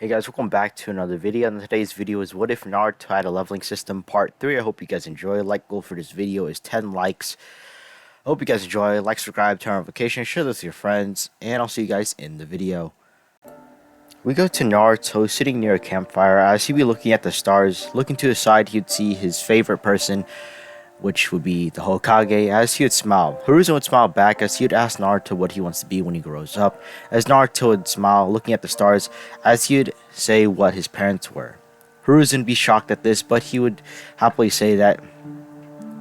Hey guys, welcome back to another video, and today's video is what if Naruto had a leveling system part 3. I hope you guys enjoy. Like goal for this video is 10 likes. I hope you guys enjoy. Like, subscribe, turn on notifications, share this with your friends, and I'll see you guys in the video. We go to Naruto sitting near a campfire. As he'd be looking at the stars, looking to the side, he'd see his favorite person, which would be the Hokage. As he would smile, Hiruzen would smile back as he would ask Naruto what he wants to be when he grows up. As Naruto would smile, looking at the stars, as he would say what his parents were. Hiruzen would be shocked at this, but he would happily say that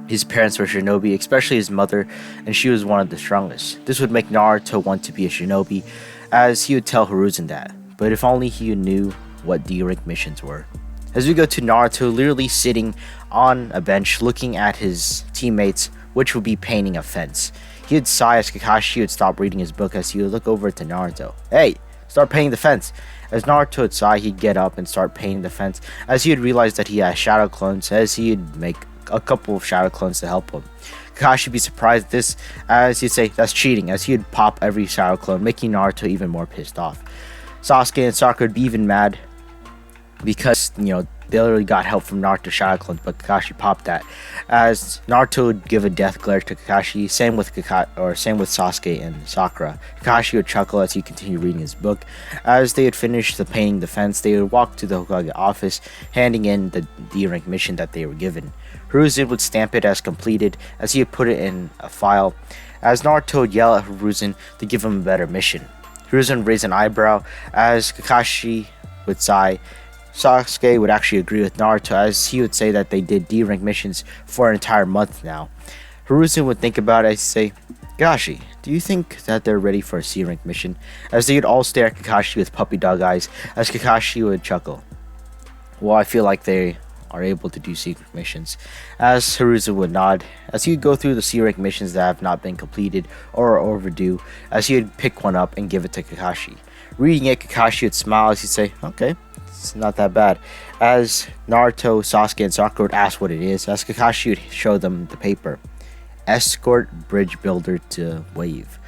his parents were shinobi, especially his mother, and she was one of the strongest. This would make Naruto want to be a shinobi, as he would tell Hiruzen that. But if only he knew what D-rank missions were. As we go to Naruto literally sitting on a bench looking at his teammates, which would be painting a fence. He would sigh as Kakashi would stop reading his book as he would look over to Naruto. Hey, start painting the fence. As Naruto would sigh, he'd get up and start painting the fence as he would realize that he had shadow clones, as he'd make a couple of shadow clones to help him. Kakashi would be surprised at this as he'd say that's cheating, as he would pop every shadow clone, making Naruto even more pissed off. Sasuke and Sakura would be even mad because, they literally got help from Naruto's shadow clones, but Kakashi popped that. As Naruto would give a death glare to Kakashi, same with Sasuke and Sakura. Kakashi would chuckle as he continued reading his book. As they had finished the painting the fence, they would walk to the Hokage office, handing in the D-rank mission that they were given. Hiruzen would stamp it as completed, as he would put it in a file. As Naruto would yell at Hiruzen to give him a better mission. Hiruzen would raise an eyebrow, as Kakashi would sigh. Sasuke would actually agree with Naruto, as he would say that they did D-rank missions for an entire month now. Hiruzen would think about it and say, Kakashi, do you think that they're ready for a C-rank mission? As they would all stare at Kakashi with puppy dog eyes, as Kakashi would chuckle. Well, I feel like they are able to do secret missions. As Hiruzen would nod, as he would go through the C-rank missions that have not been completed or are overdue, as he would pick one up and give it to Kakashi. Reading it, Kakashi would smile as he'd say, okay, it's not that bad. As Naruto, Sasuke, and Sakura would ask what it is, as Kakashi would show them the paper. Escort bridge builder to wave.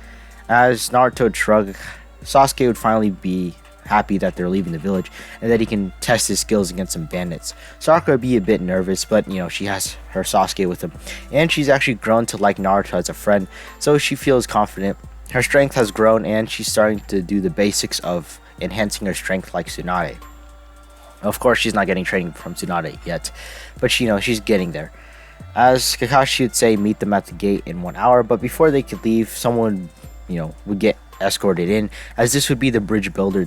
As Naruto would shrug, Sasuke would finally be happy that they're leaving the village and that he can test his skills against some bandits. Sakura would be a bit nervous, but she has her Sasuke with him, and she's actually grown to like Naruto as a friend, so she feels confident. Her strength has grown, and she's starting to do the basics of enhancing her strength like Tsunade. Of course, she's not getting training from Tsunade yet, but she's getting there. As Kakashi would say, meet them at the gate in 1 hour, but before they could leave, someone, would get escorted in, as this would be the bridge builder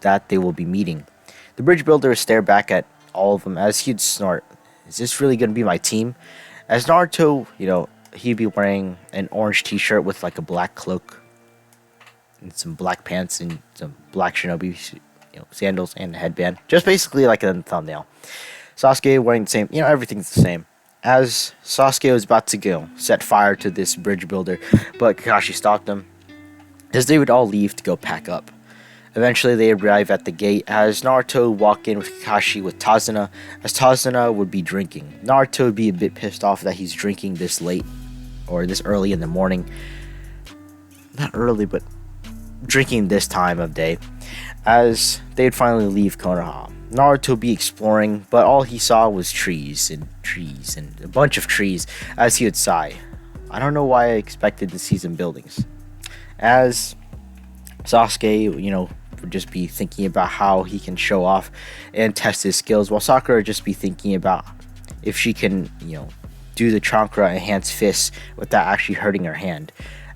that they will be meeting. The bridge builder would stare back at all of them as he'd snort, is this really going to be my team? As Naruto, he'd be wearing an orange t-shirt with like a black cloak and some black pants and some black shinobi sandals and a headband, just basically like a thumbnail. Sasuke wearing the same, everything's the same. As Sasuke was about to go set fire to this bridge builder, but Kakashi stopped him, as they would all leave to go pack up. Eventually they arrive at the gate, as Naruto would walk in with Kakashi with Tazuna, as Tazuna would be drinking. Naruto would be a bit pissed off that he's drinking this late, or this early in the morning. Not early, but drinking this time of day. As they'd finally leave Konoha, Naruto would be exploring, but all he saw was trees and a bunch of trees, as he would sigh. I don't know why I expected to see some buildings. As Sasuke, would just be thinking about how he can show off and test his skills, while Sakura would just be thinking about if she can, do the Chakra enhanced fists without actually hurting her hand.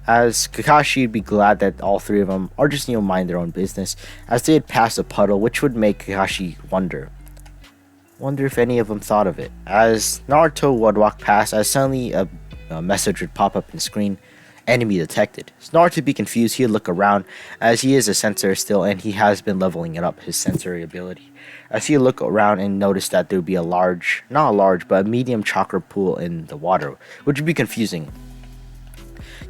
As Kakashi would be glad that all three of them are just, mind their own business, as they had passed a puddle, which would make Kakashi wonder if any of them thought of it. As Naruto would walk past, as suddenly a message would pop up on the screen, enemy detected. As Naruto would be confused, he would look around, as he is a sensor still, and he has been leveling it up, his sensory ability. As he would look around and notice that there would be but a medium chakra pool in the water, which would be confusing.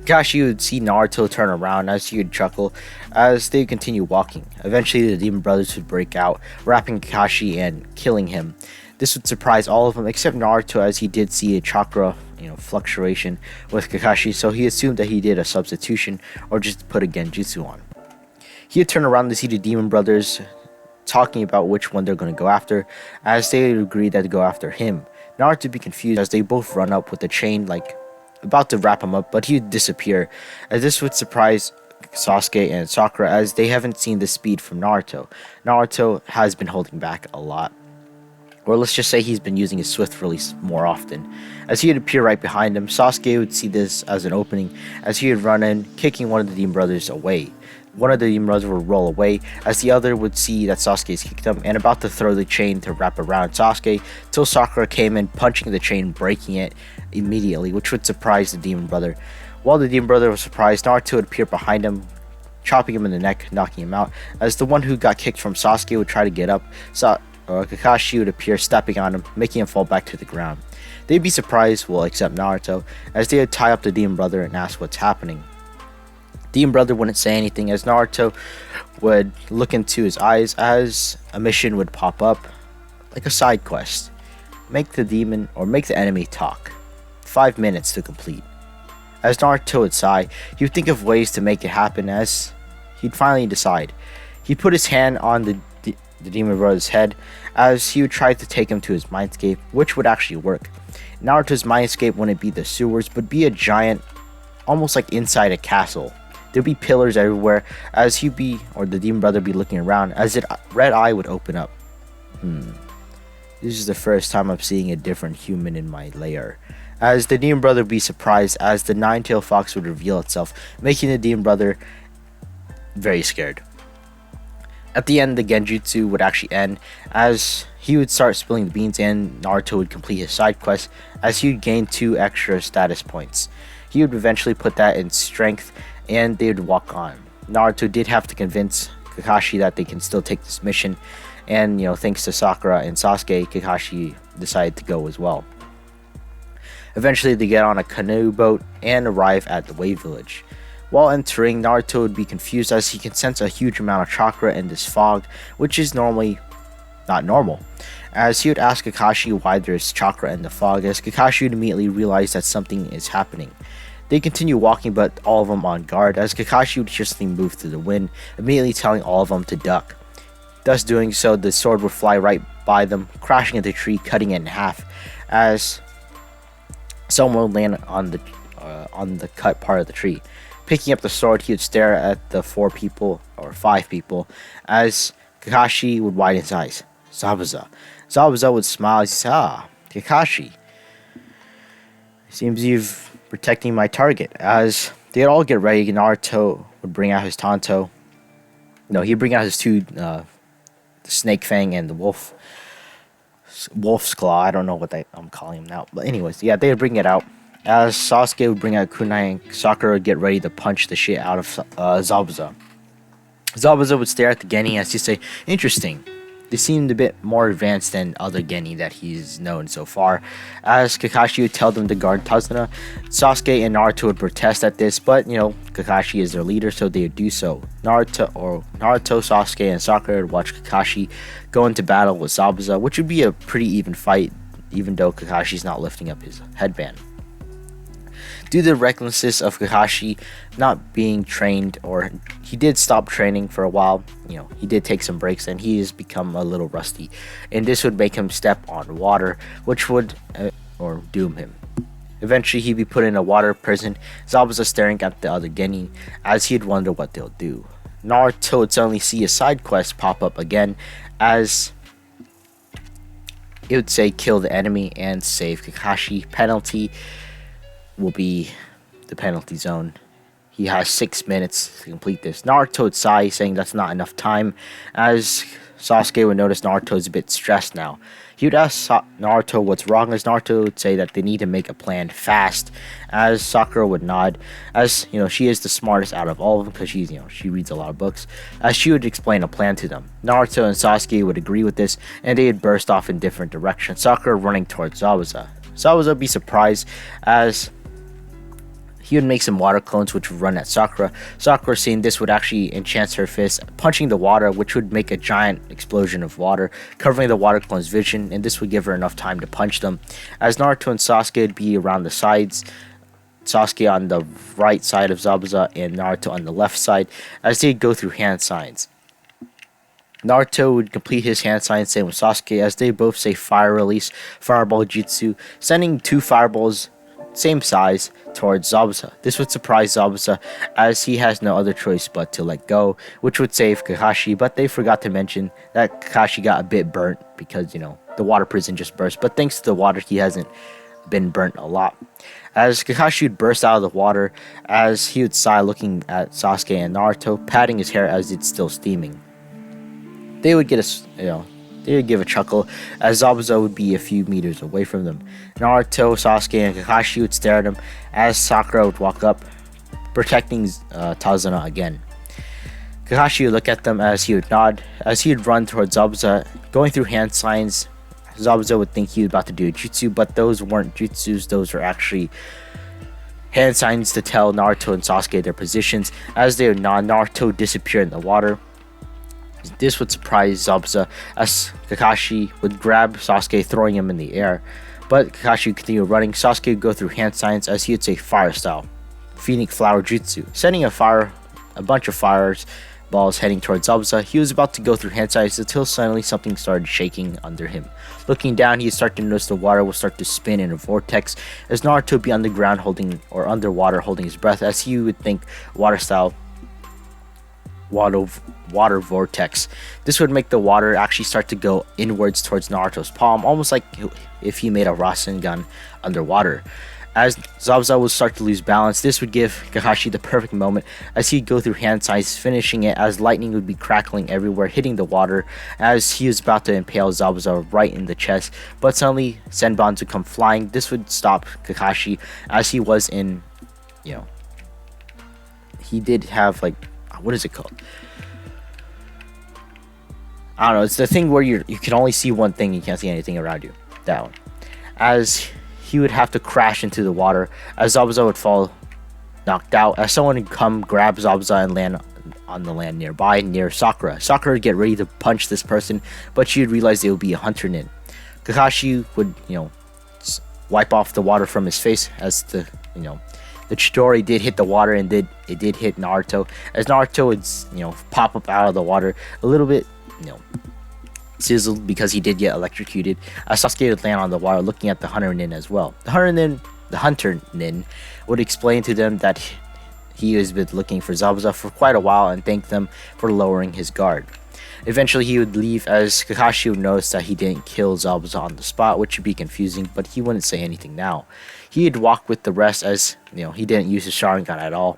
Kakashi would see Naruto turn around as he would chuckle as they would continue walking. Eventually the Demon Brothers would break out, wrapping Kakashi and killing him. This would surprise all of them except Naruto, as he did see a chakra fluctuation with Kakashi, so he assumed that he did a substitution or just put a genjutsu on. He would turn around to see the Demon Brothers talking about which one they're going to go after, as they agree that to go after him. Naruto would be confused as they both run up with the chain, like about to wrap him up, but he would disappear, as this would surprise Sasuke and Sakura as they haven't seen the speed from Naruto. Naruto has been holding back a lot. Or let's just say he's been using his swift release more often. As he would appear right behind him, Sasuke would see this as an opening as he would run in, kicking one of the Demon Brothers away. One of the Demon Brothers would roll away as the other would see that Sasuke's kicked him and about to throw the chain to wrap around Sasuke till Sakura came in, punching the chain, breaking it immediately, which would surprise the Demon Brother. While the Demon Brother was surprised, Naruto would appear behind him, chopping him in the neck, knocking him out, as the one who got kicked from Sasuke would try to get up. Kakashi would appear, stepping on him, making him fall back to the ground. They'd be surprised, well, except Naruto, as they would tie up the Demon Brother and ask what's happening. Demon Brother wouldn't say anything, as Naruto would look into his eyes as a mission would pop up, like a side quest. Make the enemy talk. 5 minutes to complete. As Naruto would sigh, he would think of ways to make it happen, as he'd finally decide. He'd put his hand on the Demon Brother's head as he would try to take him to his mindscape, which would actually work. Naruto's mindscape wouldn't be the sewers, but be a giant, almost like inside a castle. There'd be pillars everywhere as the Demon Brother be looking around as its red eye would open up. This is the first time I'm seeing a different human in my lair. As the Demon Brother would be surprised as the nine-tailed fox would reveal itself, making the Demon Brother very scared. At the end, the Genjutsu would actually end as he would start spilling the beans and Naruto would complete his side quest as he would gain 2 extra status points. He would eventually put that in strength and they would walk on. Naruto did have to convince Kakashi that they can still take this mission, and thanks to Sakura and Sasuke, Kakashi decided to go as well. Eventually they get on a canoe boat and arrive at the Wave Village. While entering, Naruto would be confused as he can sense a huge amount of chakra in this fog, which is normally not normal. As he would ask Kakashi why there is chakra in the fog, as Kakashi would immediately realize that something is happening. They continue walking, but all of them on guard, as Kakashi would just move through the wind, immediately telling all of them to duck. Thus doing so, the sword would fly right by them, crashing into the tree, cutting it in half, as someone would land on the cut part of the tree. Picking up the sword, he would stare at the 5 people, as Kakashi would widen his eyes. Zabuza. Zabuza would smile as he said, Kakashi. Seems you've protecting my target. As they'd all get ready, Naruto would bring out his Tanto. No, he'd bring out his 2, the Snake Fang and the Wolf's Claw. I don't know what I'm calling him now. But anyways, yeah, they would bring it out. As Sasuke would bring out kunai and Sakura would get ready to punch the shit out of Zabuza. Zabuza would stare at the Genin as he say, interesting. They seemed a bit more advanced than other Genin that he's known so far. As Kakashi would tell them to guard Tazuna, Sasuke and Naruto would protest at this, but Kakashi is their leader, so they would do so. Naruto, Sasuke, and Sakura would watch Kakashi go into battle with Zabuza, which would be a pretty even fight, even though Kakashi's not lifting up his headband. Due to the recklessness of Kakashi not being trained, or he did stop training for a while, he did take some breaks and he has become a little rusty, and this would make him step on water, which would doom him. Eventually he'd be put in a water prison, Zabuza staring at the other Genin as he'd wonder what they'll do. Naruto would suddenly see a side quest pop up again as it would say kill the enemy and save Kakashi. Penalty will be the penalty zone. He has 6 minutes to complete this. Naruto would sigh, saying that's not enough time, as Sasuke would notice Naruto's a bit stressed now. He would ask Naruto what's wrong, as Naruto would say that they need to make a plan fast, as Sakura would nod, as she is the smartest out of all of them because she reads a lot of books, as she would explain a plan to them. Naruto and Sasuke would agree with this, and they would burst off in different directions, Sakura running towards Zabuza. Zabuza would be surprised as he would make some water clones which would run at Sakura. Sakura, seeing this, would actually enchant her fist, punching the water, which would make a giant explosion of water, covering the water clone's vision, and this would give her enough time to punch them. As Naruto and Sasuke would be around the sides, Sasuke on the right side of Zabuza and Naruto on the left side, as they'd go through hand signs. Naruto would complete his hand sign same with Sasuke as they both say fire release, fireball jutsu, sending two fireballs same size towards Zabuza. This would surprise Zabuza as he has no other choice but to let go, which would save Kakashi, but they forgot to mention that Kakashi got a bit burnt because, the water prison just burst, but thanks to the water he hasn't been burnt a lot. As Kakashi would burst out of the water, as he would sigh looking at Sasuke and Naruto, patting his hair as it's still steaming. They would they would give a chuckle as Zabuza would be a few meters away from them. Naruto, Sasuke, and Kakashi would stare at him as Sakura would walk up, protecting Tazuna again. Kakashi would look at them as he would nod, as he would run towards Zabuza, going through hand signs. Zabuza would think he was about to do a jutsu, but those weren't jutsus, those were actually hand signs to tell Naruto and Sasuke their positions. As they would nod, Naruto would disappear in the water. This would surprise Zabuza as Kakashi would grab Sasuke, throwing him in the air. But Kakashi would continue running. Sasuke would go through hand signs as he would say fire style, Phoenix Flower Jutsu, sending a bunch of fires balls heading towards Zabuza. He was about to go through hand signs until suddenly something started shaking under him. Looking down, he would start to notice the water will start to spin in a vortex as Naruto would be on the ground underwater holding his breath as he would think water style water vortex. This would make the water actually start to go inwards towards Naruto's palm, almost like if he made a Rasengan underwater. As Zabuza would start to lose balance, this would give Kakashi the perfect moment as he'd go through hand signs, finishing it as lightning would be crackling everywhere, hitting the water as he was about to impale Zabuza right in the chest. But suddenly, Senbons would come flying. This would stop Kakashi as he was in, he did have what is it called? I don't know. It's the thing where you can only see one thing, you can't see anything around you. That one. As he would have to crash into the water, as Zabuza would fall knocked out, as someone would come grab Zabuza and land on the land nearby, near Sakura. Sakura would get ready to punch this person, but she would realize it would be a hunter nin. Kakashi would, wipe off the water from his face as the Chidori did hit the water and it did hit Naruto. As Naruto would, pop up out of the water a little bit, sizzled because he did get electrocuted. Sasuke would land on the water looking at the Hunter Nin as well. The Hunter Nin would explain to them that he has been looking for Zabuza for quite a while and thank them for lowering his guard. Eventually he would leave as Kakashi would notice that he didn't kill Zabuza on the spot, which would be confusing, but he wouldn't say anything now. He'd walk with the rest as, he didn't use his Sharingan at all.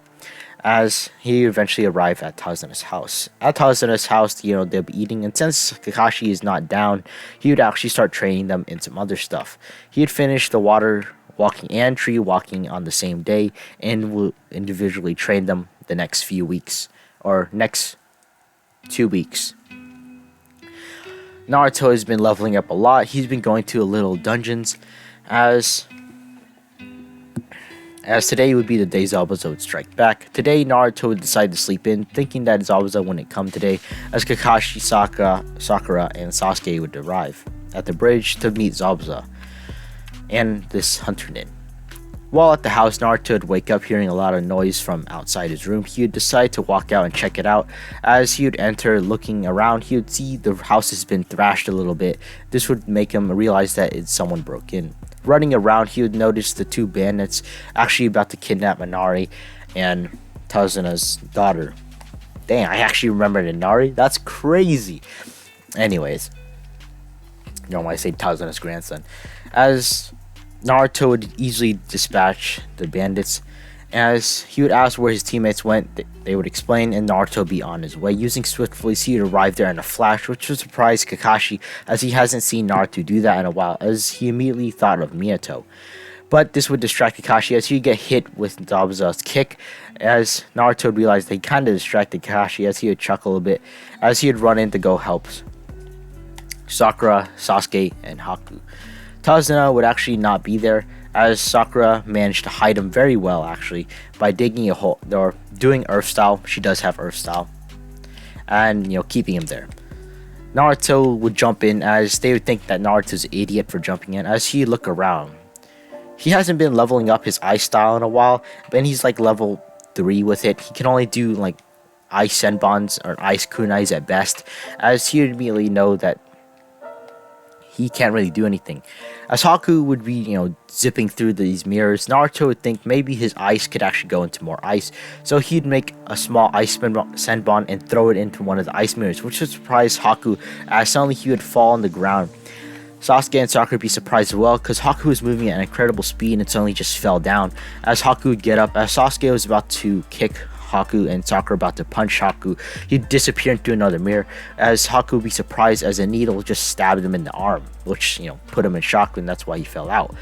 As he eventually arrived at Tazuna's house. At Tazuna's house, they'll be eating, and since Kakashi is not down, he would actually start training them in some other stuff. He'd finish the water walking and tree walking on the same day, and will individually train them the next few weeks, or next 2 weeks. Naruto has been leveling up a lot. He's been going to a little dungeons, as today would be the day Zabuza would strike back. Today, Naruto would decide to sleep in, thinking that Zabuza wouldn't come today, as Kakashi, Sakura, and Sasuke would arrive at the bridge to meet Zabuza and this Hunter Nin. While at the house, Naruto would wake up hearing a lot of noise from outside his room. He would decide to walk out and check it out. As he would enter, looking around, he would see the house has been thrashed a little bit. This would make him realize that someone broke in. Running around, he would notice the two bandits actually about to kidnap Minari and Tazuna's daughter. Dang, I actually remember Minari? That's crazy. Anyways, when I say Tazuna's grandson. As Naruto would easily dispatch the bandits. As he would ask where his teammates went, they would explain, and Naruto would be on his way. Using Swift Voice, he would arrive there in a flash, which would surprise Kakashi, as he hasn't seen Naruto do that in a while, as he immediately thought of Minato. But this would distract Kakashi, as he would get hit with Zabuza's kick, as Naruto would realize they kind of distracted Kakashi, as he would chuckle a bit, as he would run in to go help Sakura, Sasuke, and Haku. Tazuna would actually not be there, as Sakura managed to hide him very well, actually, by digging a hole, or doing Earth Style. She does have Earth Style. And, keeping him there. Naruto would jump in, as they would think that Naruto's an idiot for jumping in, as he look around. He hasn't been leveling up his Ice Style in a while, but he's level 3 with it. He can only do, ice senbons or ice kunais at best, as he would immediately know that he can't really do anything. As Haku would be, zipping through these mirrors, Naruto would think maybe his ice could actually go into more ice. So he'd make a small ice senbon and throw it into one of the ice mirrors, which would surprise Haku, as suddenly he would fall on the ground. Sasuke and Sakura would be surprised as well, because Haku was moving at an incredible speed and suddenly just fell down. As Haku would get up, as Sasuke was about to kick Haku and Sakura about to punch Haku, he'd disappear into another mirror, as Haku would be surprised as a needle just stabbed him in the arm, which, put him in shock, and that's why he fell out.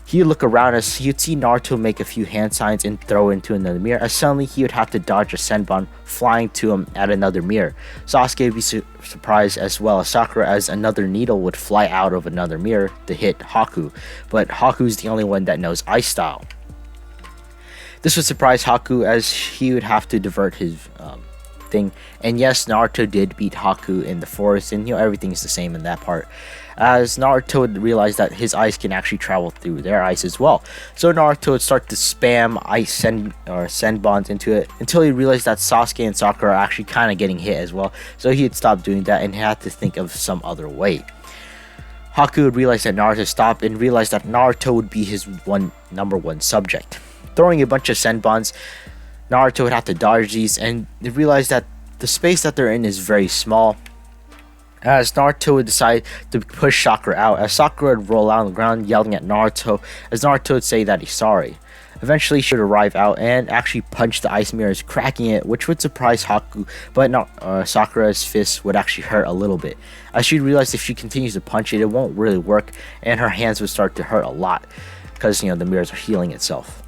He'd look around as he'd see Naruto make a few hand signs and throw into another mirror, as suddenly he would have to dodge a senbon flying to him at another mirror. Sasuke would be surprised as well as Sakura, as another needle would fly out of another mirror to hit Haku, but Haku's the only one that knows ice style. This would surprise Haku, as he would have to divert his thing. And yes, Naruto did beat Haku in the forest, and everything's the same in that part. As Naruto would realize that his ice can actually travel through their ice as well. So Naruto would start to spam ice senbons into it until he realized that Sasuke and Sakura are actually kind of getting hit as well. So he'd stop doing that and had to think of some other way. Haku would realize that Naruto stopped and realize that Naruto would be his number one subject. Throwing a bunch of senbons, Naruto would have to dodge these and realize that the space that they're in is very small. As Naruto would decide to push Sakura out, as Sakura would roll out on the ground yelling at Naruto, as Naruto would say that he's sorry. Eventually she would arrive out and actually punch the ice mirrors, cracking it, which would surprise Haku, but Sakura's fist would actually hurt a little bit. As she'd realize if she continues to punch it, it won't really work, and her hands would start to hurt a lot, because the mirrors are healing itself.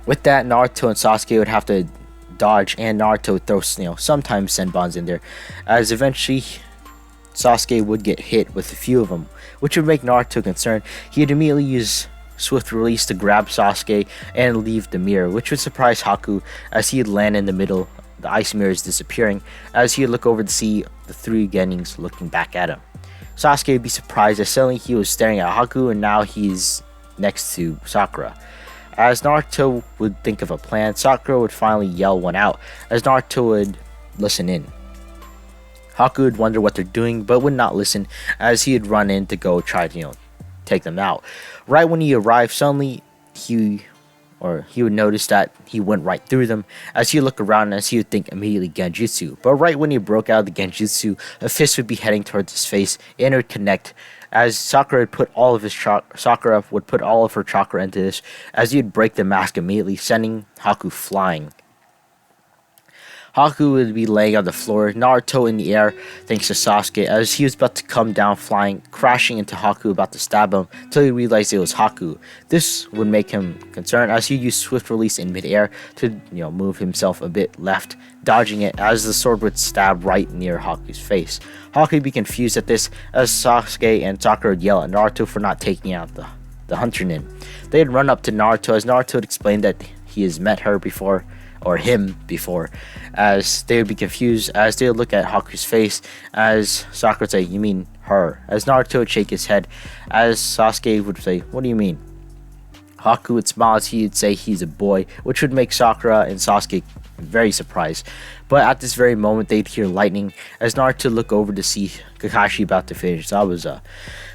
With that, Naruto and Sasuke would have to dodge, and Naruto would throw, sometimes senbons in there, as eventually Sasuke would get hit with a few of them, which would make Naruto concerned. He'd immediately use swift release to grab Sasuke and leave the mirror, which would surprise Haku, as he'd land in the middle, the ice mirrors disappearing, as he'd look over to see the three Genins looking back at him. Sasuke would be surprised as suddenly he was staring at Haku, and now he's next to Sakura. As Naruto would think of a plan, Sakura would finally yell one out, as Naruto would listen in. Haku would wonder what they're doing, but would not listen, as he would run in to go try to, take them out. Right when he arrived, suddenly he would notice that he went right through them, as he would look around, as he would think immediately Genjutsu. But right when he broke out of the Genjutsu, a fist would be heading towards his face, and it would connect, as Sakura would put all of her chakra into this, as he would break the mask immediately, sending Haku flying. Haku would be laying on the floor, Naruto in the air thanks to Sasuke, as he was about to come down flying, crashing into Haku about to stab him, until he realized it was Haku. This would make him concerned, as he used swift release in midair to move himself a bit left, dodging it, as the sword would stab right near Haku's face. Haku would be confused at this, as Sasuke and Sakura would yell at Naruto for not taking out the Hunter Nin. They'd run up to Naruto, as Naruto would explain that he has met her before, or him before, as they would be confused, as they would look at Haku's face, as Sakura would say, "You mean her?" As Naruto would shake his head, as Sasuke would say, "What do you mean?" Haku would smile as he would say he's a boy, which would make Sakura and Sasuke very surprised. But at this very moment, they'd hear lightning, as Naruto would look over to see Kakashi about to finish Zabuza.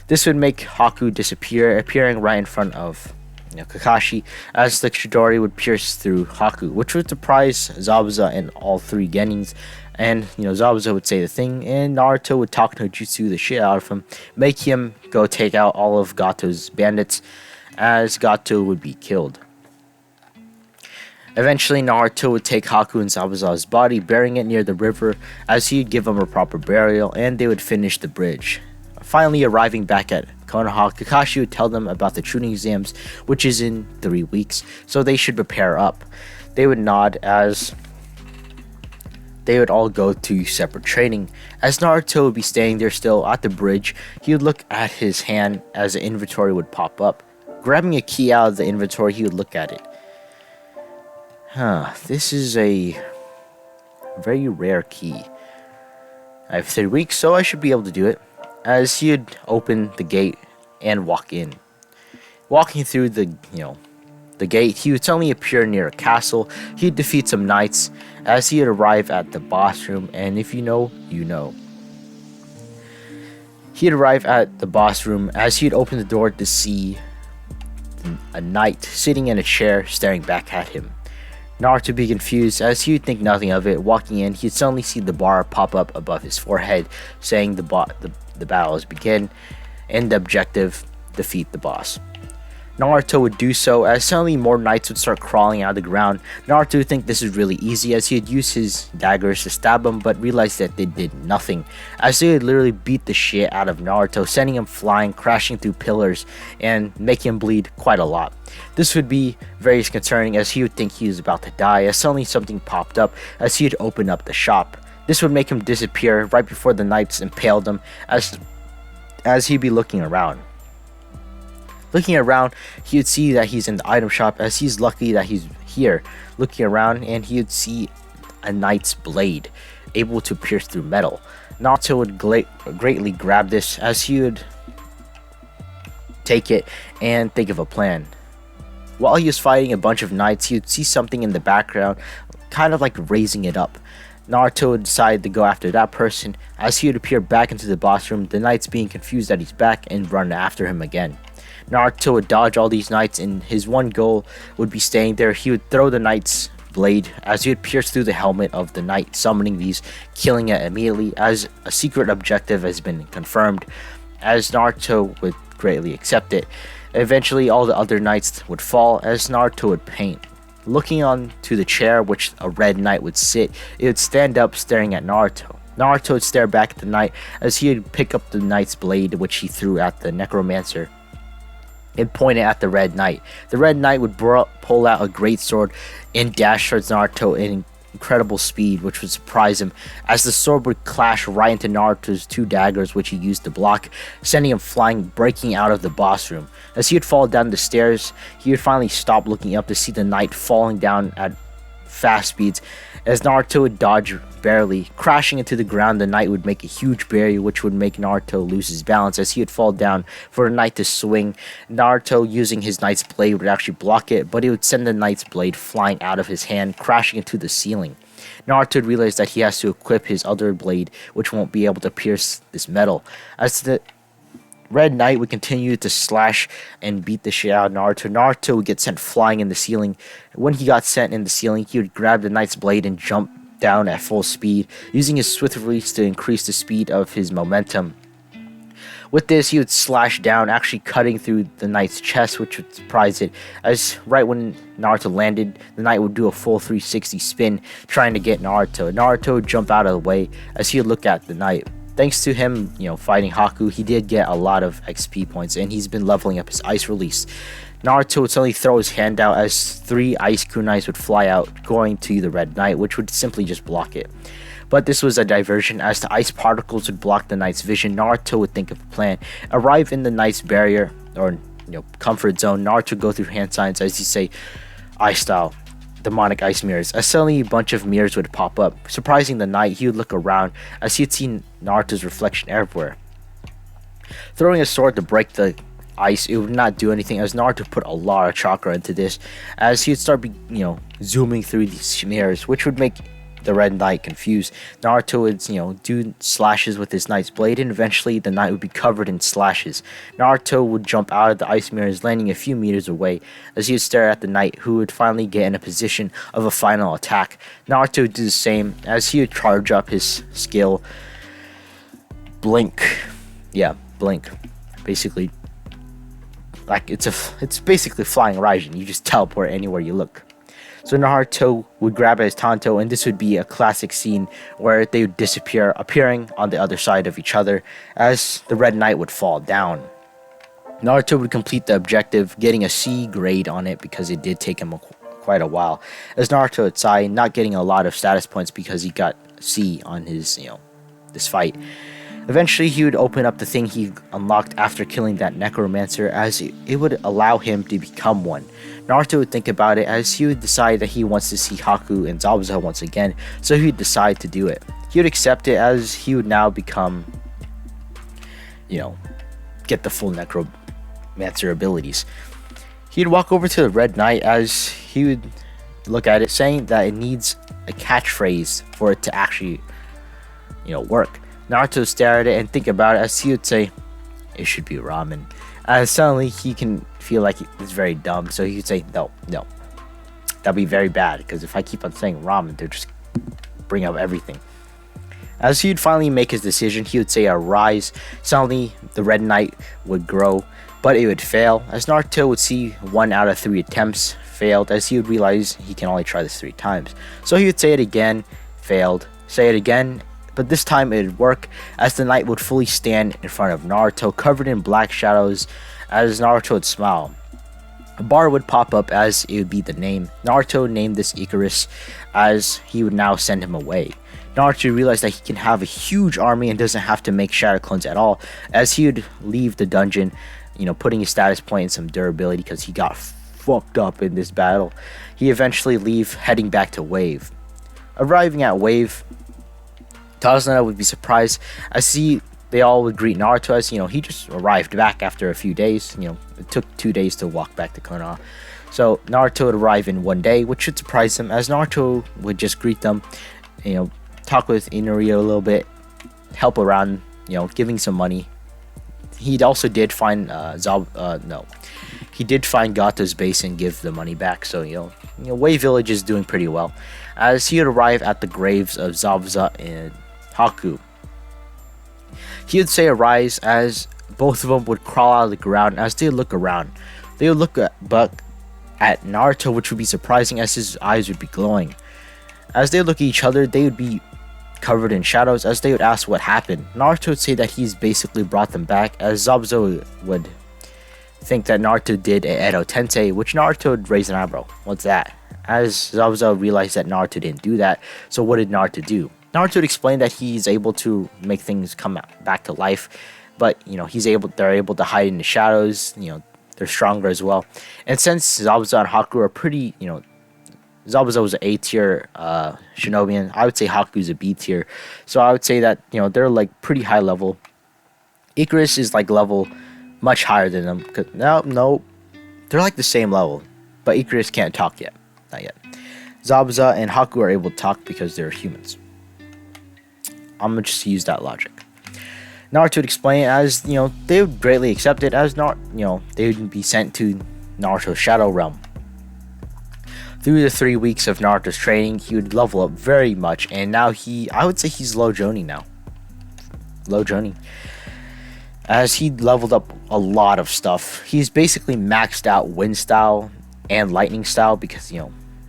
This would make Haku disappear, appearing right in front of Kakashi, as the Chidori would pierce through Haku, which would surprise Zabuza and all three Genins. And Zabuza would say the thing, and Naruto would talk no jutsu the shit out of him, make him go take out all of Gato's bandits, as Gato would be killed. Eventually, Naruto would take Haku and Zabuza's body, burying it near the river, as he'd give them a proper burial, and they would finish the bridge. Finally arriving back at Konoha, Kakashi would tell them about the Chunin exams, which is in 3 weeks, so they should prepare up. They would nod, as they would all go to separate training. As Naruto would be staying there still at the bridge, he would look at his hand as the inventory would pop up. Grabbing a key out of the inventory, he would look at it. This is a very rare key. I have 3 weeks, so I should be able to do it. As he would open the gate and walk in. Walking through the, the gate, he would suddenly appear near a castle. He'd defeat some knights as he'd arrive at the boss room, and if you know, you know. He'd arrive at the boss room as he'd open the door to see a knight sitting in a chair staring back at him. Naruto would be confused as he would think nothing of it. Walking in, he'd suddenly see the bar pop up above his forehead, saying the battle is begin, and the objective, defeat the boss. Naruto would do so as suddenly more knights would start crawling out of the ground. Naruto would think this is really easy as he would use his daggers to stab them, but realized that they did nothing, as they would literally beat the shit out of Naruto, sending him flying, crashing through pillars, and making him bleed quite a lot. This would be very concerning as he would think he was about to die, as suddenly something popped up as he would open up the shop. This would make him disappear right before the knights impaled him as he'd be looking around. Looking around, he would see that he's in the item shop as he's lucky that he's here. Looking around, and he would see a knight's blade able to pierce through metal. Naruto would greatly grab this as he would take it and think of a plan. While he was fighting a bunch of knights, he would see something in the background, kind of like raising it up. Naruto would decide to go after that person as he would appear back into the boss room, the knights being confused that he's back and run after him again. Naruto would dodge all these knights, and his one goal would be staying there. He would throw the knight's blade as he would pierce through the helmet of the knight, summoning these, killing it immediately as a secret objective has been confirmed, as Naruto would greatly accept it. Eventually, all the other knights would fall as Naruto would paint. Looking on to the chair which a red knight would sit, it would stand up staring at Naruto. Naruto would stare back at the knight as he would pick up the knight's blade which he threw at the necromancer and pointed at the red knight. The red knight would pull out a great sword and dash towards Naruto in incredible speed, which would surprise him as the sword would clash right into Naruto's two daggers which he used to block, sending him flying, breaking out of the boss room. As he would fall down the stairs, he would finally stop looking up to see the knight falling down at fast speeds. As Naruto would dodge barely, crashing into the ground, the knight would make a huge barrier which would make Naruto lose his balance as he would fall down for the knight to swing. Naruto, using his knight's blade, would actually block it, but it would send the knight's blade flying out of his hand, crashing into the ceiling. Naruto would realize that he has to equip his other blade, which won't be able to pierce this metal. As the Red Knight would continue to slash and beat the shit out of Naruto. Naruto would get sent flying in the ceiling. When he got sent in the ceiling, he would grab the knight's blade and jump down at full speed, using his swift release to increase the speed of his momentum. With this, he would slash down, actually cutting through the knight's chest, which would surprise it, as right when Naruto landed, the knight would do a full 360 spin, trying to get Naruto. Naruto would jump out of the way as he would look at the knight. Thanks to him, fighting Haku, he did get a lot of XP points, and he's been leveling up his ice release. Naruto would suddenly throw his hand out as 3 ice kunais would fly out, going to the Red Knight, which would simply just block it. But this was a diversion, as the ice particles would block the knight's vision. Naruto would think of a plan. Arrive in the knight's barrier, or comfort zone. Naruto would go through hand signs as he say, ice style, demonic ice mirrors. As suddenly a bunch of mirrors would pop up. Surprising the knight, he would look around as he had seen Naruto's reflection everywhere. Throwing a sword to break the ice, it would not do anything, as Naruto put a lot of chakra into this, as he would start zooming through these mirrors, which would make the Red Knight confused. Naruto would do slashes with his knight's blade, and eventually the knight would be covered in slashes. Naruto would jump out of the ice mirrors, landing a few meters away, as he would stare at the knight, who would finally get in a position of a final attack. Naruto would do the same as he would charge up his skill Blink. Yeah, Blink. Basically, like it's basically flying Raijin. You just teleport anywhere you look. So Naruto would grab his Tanto, and this would be a classic scene where they would disappear, appearing on the other side of each other as the Red Knight would fall down. Naruto would complete the objective, getting a C grade on it because it did take him quite a while. As Naruto would sigh, not getting a lot of status points because he got C on his, this fight. Eventually, he would open up the thing he unlocked after killing that necromancer, as it would allow him to become one. Naruto would think about it as he would decide that he wants to see Haku and Zabuza once again, so he would decide to do it. He would accept it as he would now become, get the full necromancer abilities. He'd walk over to the Red Knight as he would look at it, saying that it needs a catchphrase for it to actually, work. Naruto stared at it and think about it as he would say, "It should be ramen." As suddenly he can feel like it's very dumb, so he could say, "No, no, that'd be very bad because if I keep on saying ramen, they'll just bring up everything." As he'd finally make his decision, he would say arise. Suddenly, the Red Knight would grow, but it would fail, as Naruto would see 1 out of 3 attempts failed, as he would realize he can only try this 3 times. So he would say it again, failed, say it again, but this time it would work, as the knight would fully stand in front of Naruto, covered in black shadows, as Naruto would smile. A bar would pop up as it would be the name. Naruto named this Icarus, as he would now send him away. Naruto realized that he can have a huge army and doesn't have to make shadow clones at all, as he would leave the dungeon, putting his status point in some durability because he got fucked up in this battle. He eventually leave, heading back to Wave. Arriving at Wave, Tazuna would be surprised as they all would greet Naruto as, he just arrived back after a few days. It took 2 days to walk back to Konoha. So Naruto would arrive in 1 day, which should surprise them, as Naruto would just greet them, talk with Inuri a little bit, help around, giving some money. He also did find he did find Gato's base and give the money back. So Wave Village is doing pretty well, as he would arrive at the graves of Zabuza and Haku. He would say arise, as both of them would crawl out of the ground. As they look around, they would look at Naruto, which would be surprising as his eyes would be glowing. As they look at each other, they would be covered in shadows, as they would ask what happened. Naruto would say that he's basically brought them back, as Zabuza would think that Naruto did a Edo Tensei, which Naruto would raise an eyebrow. What's that? As Zabuza realized that Naruto didn't do that, so what did Naruto do? Naruto would explain that he's able to make things come back to life, but they're able to hide in the shadows. They're stronger as well. And since Zabuza and Haku are pretty, Zabuza was an A tier shinobian, I would say Haku's a B tier. So I would say that they're like pretty high level. Icarus is like level much higher than them. No, they're like the same level, but Icarus can't talk yet, not yet. Zabuza and Haku are able to talk because they're humans. I'm gonna just use that logic. Naruto would explain as they would greatly accept it, as they would be sent to Naruto's Shadow Realm. Through the 3 weeks of Naruto's training, he would level up very much, and now I would say he's low Jonin now. Low Jonin. As he leveled up a lot of stuff. He's basically maxed out Wind Style and Lightning Style because,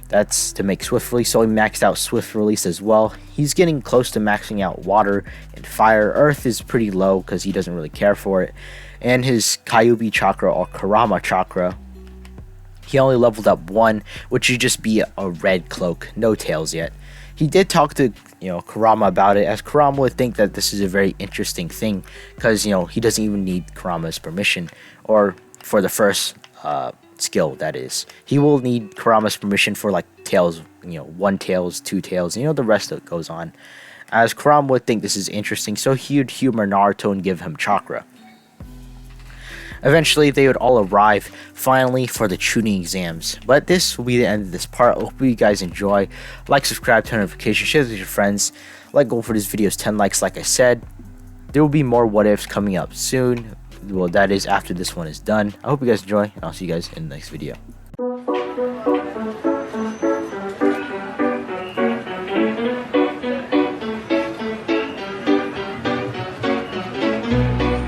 that's to make Swift Release, so he maxed out Swift Release as well. He's getting close to maxing out Water and Fire. Earth is pretty low because he doesn't really care for it. And his Kyuubi Chakra or Kurama Chakra, he only leveled up 1, which should just be a red cloak, no tails yet. He did talk to Kurama about it, as Kurama would think that this is a very interesting thing because he doesn't even need Kurama's permission, or for the first skill, that is. He will need Kurama's permission for like tails, 1 tails, 2 tails, the rest that goes on. As Kurama would think this is interesting, so he would humor Naruto and give him chakra. Eventually, they would all arrive, finally, for the Chunin exams. But this will be the end of this part. I hope you guys enjoy. Like, subscribe, turn notifications, share with your friends. Like, goal for this video is 10 likes, like I said. There will be more what-ifs coming up soon. Well, that is after this one is done. I hope you guys enjoy, and I'll see you guys in the next video.